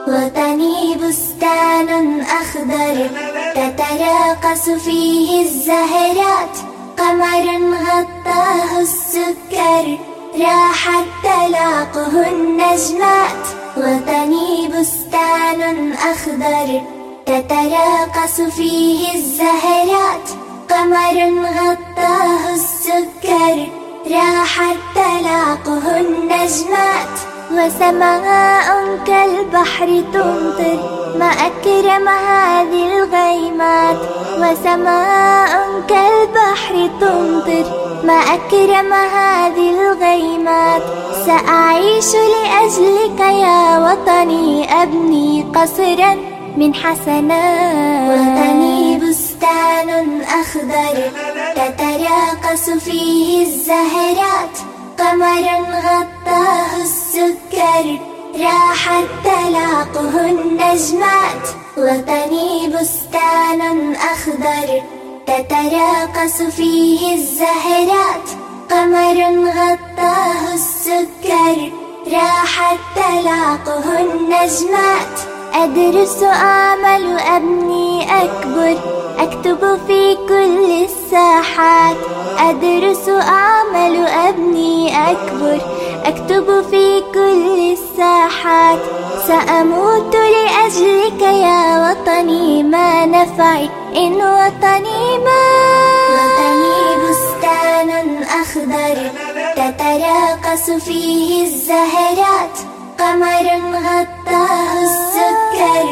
وطني بستان أخضر تتراقص فيه الزهرات، قمر غطاه السكر راحت تلاقه النجمات. وطني بستان أخضر تتراقص فيه الزهرات، قمر غطاه السكر راحت تلاقه النجمات. وسماء كالبحر تمطر ما أكرم هذه الغيمات. وسماء كالبحر تمطر ما أكرم هذه الغيمات. سأعيش لأجلك يا وطني، أبني قصرا من حسنات. وطني بستان أخضر تتراقص فيه الزهرات، قمر غطاه السكر راحت تلاقه النجمات. وطني بستان أخضر تتراقص فيه الزهرات، قمر غطاه السكر راحت تلاقه النجمات. أدرس أعمل أبني أكبر، أكتب في كل الساحات. أدرس أعمل أبني أكبر، أكتب في كل الساحات. سأموت لأجلك يا وطني، ما نفعي إن وطني مات. وطني بستان أخضر تتراقص فيه الزهرات، قمر غطاه السكر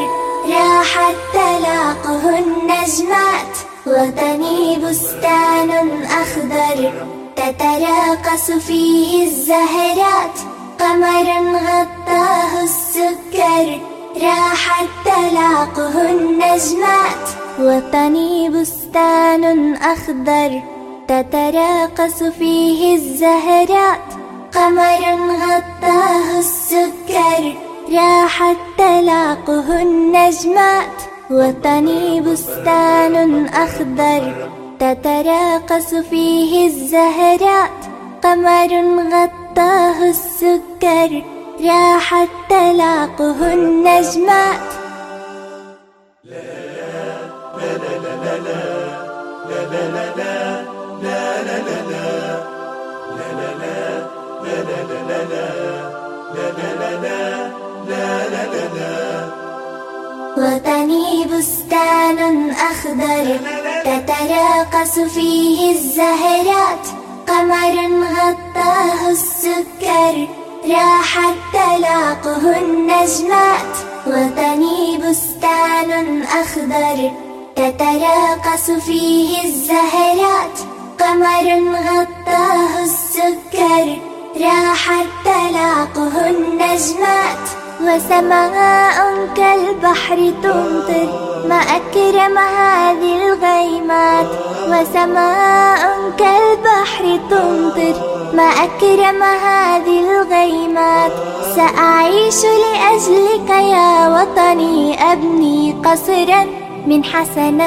راحت تلاقه النجمات. وطني بستان أخضر تتراقص فيه الزهرات، قمر غطاه السكر راحت تلاقه النجمات. وطني بستان أخضر تتراقص فيه الزهرات، قمر غطاه السكر راحت تلاقه النجمات. وطني بستان أخضر تتراقص فيه الزهرات، قمر غطاه السكر راحت تلاقه النجمات. وطني بستان أخضر تتراقص فيه الزهرات، قمر غطاه السكر راحت تلاقه النجمات. وطني بستان أخضر تتراقص فيه الزهرات، قمر غطاه السكر راحت تلاقه النجمات. وسماء كالبحر تمطر ما أكرم هذه الغيمات. وسماء كالبحر تمطر ما أكرم هذه الغيمات. سأعيش لأجلك يا وطني، أبني قصرا من حسنات.